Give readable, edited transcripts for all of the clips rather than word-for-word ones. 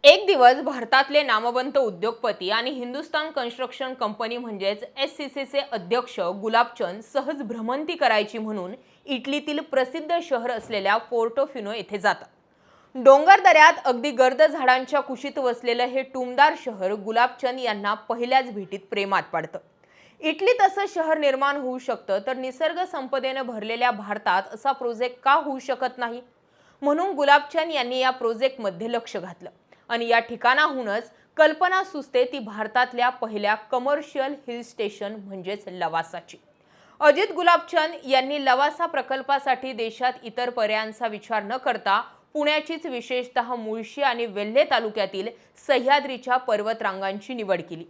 एक दिवस भारतातले नामवंत उद्योगपती आणि हिंदुस्तान कन्स्ट्रक्शन कंपनी म्हणजेच एससीसीचे अध्यक्ष गुलाबचंद सहज भ्रमंती करायची म्हणून इटलीतील प्रसिद्ध शहर असलेल्या पोर्टोफिनो येथे जातात। डोंगर दऱ्यात अगदी गर्द झाडांच्या कुशीत वसलेलं हे टुमदार शहर गुलाबचंद यांना पहिल्याच भेटीत प्रेमात पाडतं। इटलीत असं शहर निर्माण होऊ शकतं तर निसर्ग संपदेने भरलेल्या भारतात असा प्रोजेक्ट का होऊ शकत नाही? म्हणून गुलाबचंद यांनी या प्रोजेक्टमध्ये लक्ष घातलं आणि या ठिकाणाहूनच कल्पना सुचते ती भारतातल्या पहिल्या कमर्शियल हिल स्टेशन म्हणजेच लवासाची। अजित गुलाबचंद यांनी लवासा प्रकल्पासाठी देशात इतर पर्यायांचा विचार न करता पुण्याचीच विशेषतः मुळशी आणि वेल्हे तालुक्यातील सह्याद्रीच्या पर्वतरांगांची निवड केली।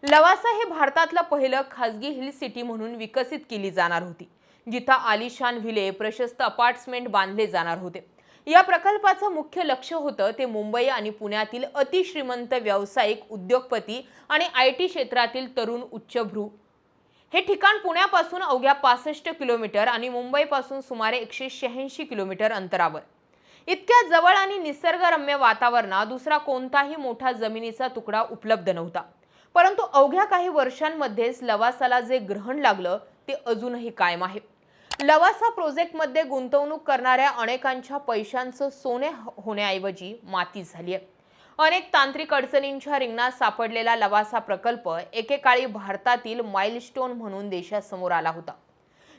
लवासा हे भारतातलं पहिलं खासगी हिल सिटी म्हणून विकसित केली जाणार होती, जिथं आलिशान व्हिले, प्रशस्त अपार्टमेंट बांधले जाणार होते। या प्रकल्पाचं मुख्य लक्ष होतं ते मुंबई आणि पुण्यातील अतिश्रीमंत व्यावसायिक, उद्योगपती आणि आयटी क्षेत्रातील तरुण उच्चभ्रू। हे ठिकाण पुण्यापासून अवघ्या 65 किलोमीटर आणि मुंबईपासून सुमारे 186 किलोमीटर अंतरावर, इतक्या जवळ आणि निसर्गरम्य वातावरणात दुसरा कोणताही मोठा जमिनीचा तुकडा उपलब्ध नव्हता। परंतु अवघ्या काही वर्षांमध्येच लवासाला जे ग्रहण लागलं ते अजूनही कायम आहे। लवासा प्रोजेक्टमध्ये गुंतवणूक करणाऱ्या अनेकांच्या पैशांचं सोने होण्याऐवजी माती झाली आहे। अनेक तांत्रिक अडचणींच्या रिंगणात सापडलेला लवासा प्रकल्प एकेकाळी भारतातील माइलस्टोन म्हणून देशासमोर आला होता।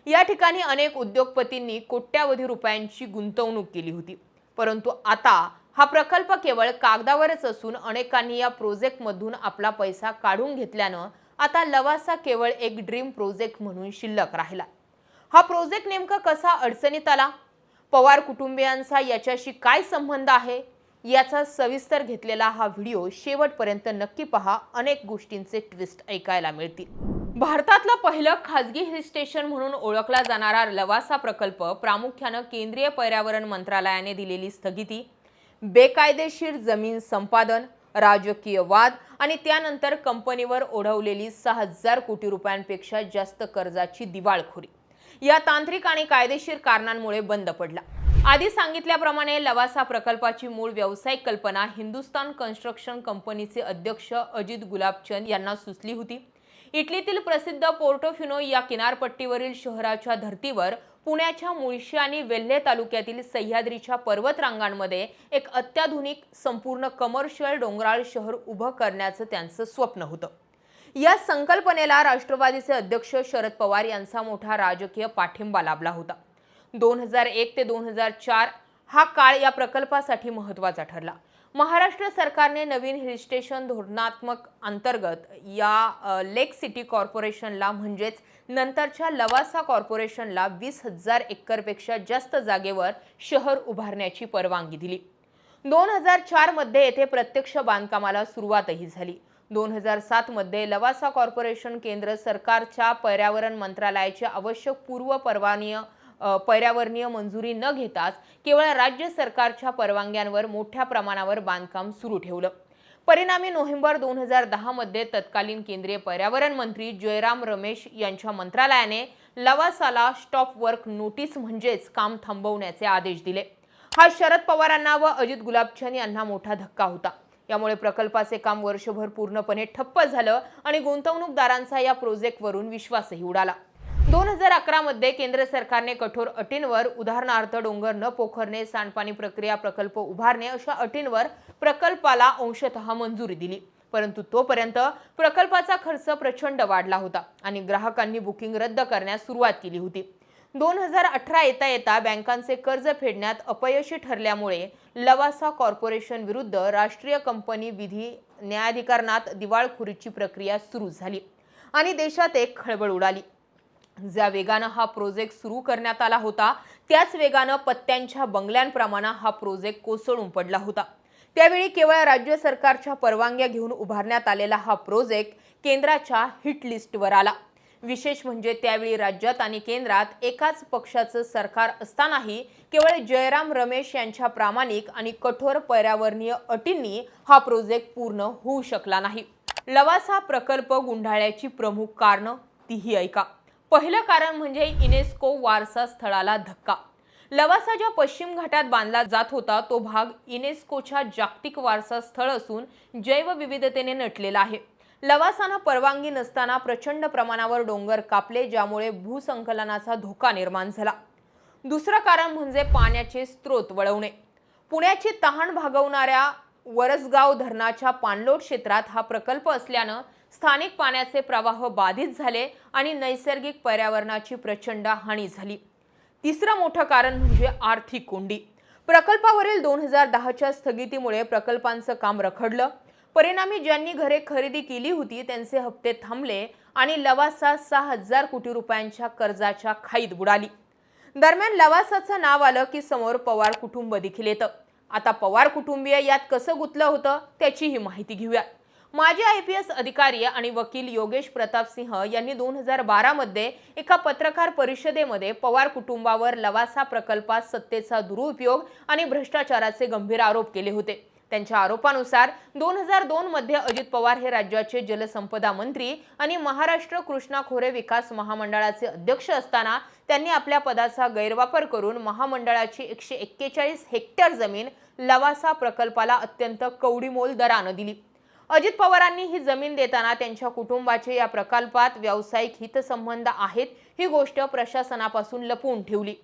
या ठिकाणी अनेक उद्योगपतींनी कोट्यावधी रुपयांची गुंतवणूक केली होती, परंतु आता हा प्रकल्प केवळ कागदावरच असून अनेकांनी या प्रोजेक्टमधून आपला पैसा काढून घेतल्यानं आता लवासा केवळ एक ड्रीम प्रोजेक्ट म्हणून शिल्लक राहिला। हा प्रोजेक्ट नेमका कसा अडचणीत आला, पवार कुटुंबियांचा याच्याशी काय संबंध आहे, याचा सविस्तर घेतलेला हा व्हिडिओ शेवटपर्यंत नक्की पहा। अनेक गोष्टींचे ट्विस्ट ऐकायला मिळतील। भारतातलं पहिलं खासगी हिल स्टेशन म्हणून ओळखला जाणारा लवासा प्रकल्प प्रामुख्याने केंद्रीय पर्यावरण मंत्रालयाने दिलेली स्थगिती, बेकायदेशीर जमीन संपादन, राजकीय वाद आणि त्यानंतर कंपनीवर ओढवलेली 6000 कोटी रुपयांपेक्षा जास्त कर्जाची दिवाळखोरी या तांत्रिक आणि कायदेशीर कारणांमुळे बंद पडला। आधी सांगितल्याप्रमाणे लवासा प्रकल्पाची मूळ व्यावसायिक कल्पना हिंदुस्तान कन्स्ट्रक्शन कंपनीचे अध्यक्ष अजित गुलाबचंद यांना सुचली होती। इटलीतील प्रसिद्ध पोर्टोफिनो या किनारपट्टीवरील शहराच्या धर्तीवर पुण्याच्या मुळशी आणि वेल्हे तालुक्यातील सह्याद्रीच्या पर्वतरांगांमध्ये एक अत्याधुनिक संपूर्ण कमर्शियल डोंगराळ शहर उभं करण्याचं त्यांचं स्वप्न होतं। या संकल्पनेला राष्ट्रवादीचे अध्यक्ष शरद पवार यांचा मोठा राजकीय पाठिंबा लाभला होता। 2001 ते 2004 हा काळ या प्रकल्पासाठी महत्त्वाचा ठरला। महाराष्ट्र सरकारने नवीन हिल स्टेशन धोरणात्मक अंतर्गत या लेक सिटी कॉर्पोरेशनला म्हणजेच नंतरच्या लवासा कॉर्पोरेशनला 20,000 एकरपेक्षा जास्त जागेवर शहर उभारण्याची परवानगी दिली। 2004 मध्ये येथे प्रत्यक्ष बांधकामाला सुरुवातही झाली। 2007 मध्ये लवासा कॉर्पोरेशन केंद्र सरकारच्या पर्यावरण मंत्रालयाची आवश्यक पर्यावरणीय मंजुरी न घेताच केवळ राज्य सरकारच्या परवानग्यांवर मोठ्या प्रमाणावर बांधकाम सुरू ठेवलं। परिणामी नोव्हेंबर 2010 मध्ये तत्कालीन केंद्रीय पर्यावरण मंत्री जयराम रमेश यांच्या मंत्रालयाने लवासाला स्टॉप वर्क नोटीस म्हणजेच काम थांबवण्याचे आदेश दिले। हा शरद पवारांना व अजित गुलाबचंद यांना मोठा धक्का होता। यामुळे प्रकल्पाचे काम वर्षभर पूर्णपणे ठप्प झालं आणि गुंतवणूकदारांचा या प्रोजेक्टवरून विश्वासही उडाला। 2011 मध्ये केंद्र सरकारने कठोर अटींवर, उदाहरणार्थ डोंगर न पोखरणे, सांडपाणी प्रक्रिया प्रकल्प उभारणे अशा अटींवर प्रकल्पाला अंशतः मंजुरी दिली। परंतु तोपर्यंत प्रकल्पाचा खर्च प्रचंड वाढला होता आणि ग्राहकांनी बुकिंग रद्द करण्यास सुरुवात केली होती। 2018 येता येता बँकांचे कर्ज फेडण्यात अपयशी ठरल्यामुळे लवासा कॉर्पोरेशन विरुद्ध राष्ट्रीय कंपनी विधी न्यायाधिकरणात दिवाळखोरीची प्रक्रिया सुरू झाली आणि देशात एक खळबळ उडाली। ज्या वेगानं हा प्रोजेक्ट सुरू करण्यात आला होता त्याच वेगानं पत्त्यांच्या बंगल्यांप्रमाणे हा प्रोजेक्ट कोसळून पडला होता। त्यावेळी केवळ राज्य सरकारच्या परवानग्या घेऊन उभारण्यात आलेला हा प्रोजेक्ट केंद्राच्या हिट लिस्टवर आला। विशेष म्हणजे त्यावेळी राज्यात आणि केंद्रात एकाच पक्षाचं सरकार असतानाही केवळ जयराम रमेश यांच्या प्रामाणिक आणि कठोर पर्यावरणीय अटींनी हा प्रोजेक्ट पूर्ण होऊ शकला नाही। लवासा प्रकल्प गुंडाळण्याची प्रमुख कारणं तीही ऐका। पहिलं कारण म्हणजे युनेस्को वारसा स्थळाला धक्का। लवासा ज्या पश्चिम घाटात बांधला जात होता तो भाग युनेस्कोच्या जागतिक वारसा स्थळ असून जैवविविधतेने नटलेला आहे। लवासानं परवानगी नसताना प्रचंड प्रमाणावर डोंगर कापले, ज्यामुळे भूसंकलनाचा धोका निर्माण झाला। दुसरं कारण म्हणजे पाण्याचे स्रोत वळवणे। पुण्याची तहान भागवणाऱ्या वरसगाव धरणाच्या पाणलोट क्षेत्रात हा प्रकल्प असल्यानं स्थानिक पाण्याचे प्रवाह बाधित झाले आणि नैसर्गिक पर्यावरणाची प्रचंड हानी झाली। तिसरं मोठं कारण म्हणजे आर्थिक कोंडी। प्रकल्पावरील 2010च्या स्थगितीमुळे प्रकल्पांचं काम रखडलं। परिणामी ज्यांनी घरे खरेदी केली होती त्यांचे हप्ते थांबले आणि लवासा 6,000 कोटी रुपयांच्या कर्जाच्या खाईत बुडाली। दरम्यान लवासाचं नाव आलं की समोर पवार कुटुंब देखील येतं। आता पवार कुटुंबीय यात कसं गुंतलं होतं त्याची ही माहिती घेऊया। माजी IPS अधिकारी आणि वकील योगेश प्रताप सिंह यांनी 2012 मध्ये एका पत्रकार परिषदेमध्ये पवार कुटुंबावर लवासा प्रकल्पात सत्तेचा दुरुपयोग आणि भ्रष्टाचाराचे गंभीर आरोप केले होते। त्यांच्या आरोपानुसार 2002 मध्ये अजित पवार हे राज्याचे जलसंपदा मंत्री आणि महाराष्ट्र कृष्णा खोरे विकास महामंडळाचे अध्यक्ष असताना त्यांनी आपल्या पदाचा गैरवापर करून महामंडळाची 141 हेक्टर जमीन लवासा प्रकल्पाला अत्यंत कवडीमोल दराने दिली। अजित पवारांनी ही जमीन देताना त्यांच्या कुटुंबाचे या प्रकल्पात व्यावसायिक हितसंबंध आहेत ही गोष्ट प्रशासनापासून लपवून ठेवली।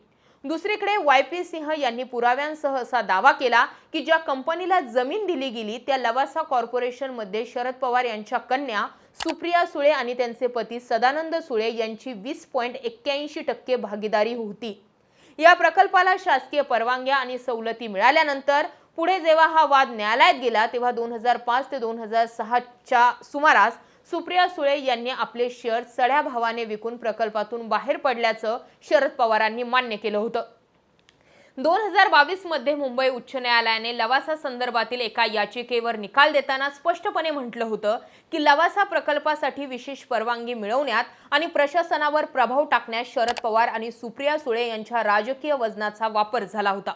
दुसरीकडे YP सिंह यांनी पुराव्यांसह असा दावा केला की ज्या कंपनीला जमीन दिली गेली त्या लवासा कॉर्पोरेशन मध्ये शरद पवार यांच्या कन्या सुप्रिया सुळे आणि त्यांचे पती सदानंद सुळे यांची 20.81% भागीदारी होती। या प्रकल्पाला शासकीय परवानग्या आणि सवलती मिळाल्यानंतर पुढे जेव्हा हा वाद न्यायालयात गेला तेव्हा 2005 ते 2006च्या सुमारास सुप्रिया सुळे यांनी आपले शेअर चढ्या भावाने विकून प्रकल्पातून बाहेर पडल्याचं शरद पवारांनी मान्य केलं होतं। 2022 मध्ये मुंबई उच्च न्यायालयाने लवासा संदर्भातील एका याचिकेवर निकाल देताना स्पष्टपणे म्हटलं होतं की लवासा प्रकल्पासाठी विशेष परवानगी मिळवण्यात आणि प्रशासनावर प्रभाव टाकण्यात शरद पवार आणि सुप्रिया सुळे यांच्या राजकीय वजनाचा वापर झाला होता।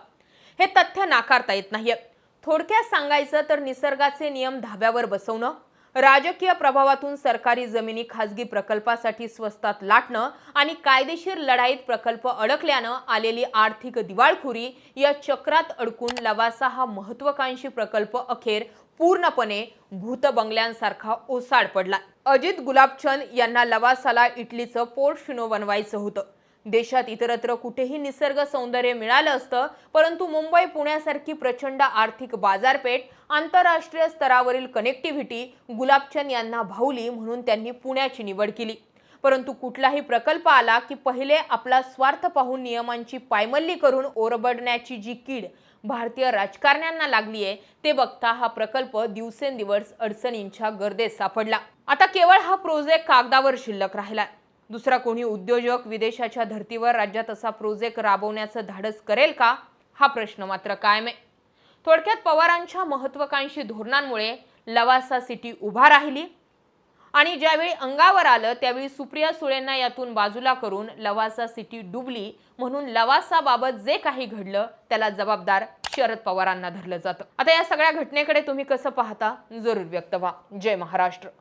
हे तथ्य नाकारता येत नाहीये। थोडक्यात सांगायचं तर निसर्गाचे नियम धाब्यावर बसवणं, राजकीय प्रभावातून सरकारी जमिनी खासगी प्रकल्पासाठी स्वस्तात लाटणं आणि कायदेशीर लढाईत प्रकल्प अडकल्यानं आलेली आर्थिक दिवाळखोरी या चक्रात अडकून लवासा हा महत्त्वाकांक्षी प्रकल्प अखेर पूर्णपणे भूत बंगल्यांसारखा ओसाड पडला। अजित गुलाबचंद यांना लवासाला इटलीचं पोर्टोफिनो बनवायचं होतं। देशात इतरत्र कुठेही निसर्ग सौंदर्य मिळालं असतं, परंतु मुंबई पुण्यासारखी प्रचंड आर्थिक बाजारपेठ, आंतरराष्ट्रीय स्तरावरील कनेक्टिव्हिटी गुलाबचंद यांना भावली म्हणून त्यांनी पुण्याची निवड केली। परंतु कुठलाही प्रकल्प आला की पहिले आपला स्वार्थ पाहून नियमांची पायमल्ली करून ओरबडण्याची जी कीड भारतीय राजकारण्यांना लागली आहे ते बघता हा प्रकल्प दिवसेंदिवस अडचणींच्या गर्देत सापडला। आता केवळ हा प्रोजेक्ट कागदावर शिल्लक राहिला। दुसरा कोणी उद्योजक विदेशाच्या धर्तीवर राज्यात असा प्रोजेक्ट राबवण्याचं धाडस करेल का हा प्रश्न मात्र कायम आहे। थोडक्यात पवारांच्या महत्त्वाकांक्षी धोरणांमुळे लवासा सिटी उभा राहिली आणि ज्यावेळी अंगावर आलं त्यावेळी सुप्रिया सुळेंना यातून बाजूला करून लवासा सिटी डुबली। म्हणून लवासाबाबत जे काही घडलं त्याला जबाबदार शरद पवारांना धरलं जातं। आता या सगळ्या घटनेकडे तुम्ही कसं पाहता जरूर व्यक्त व्हा। जय महाराष्ट्र।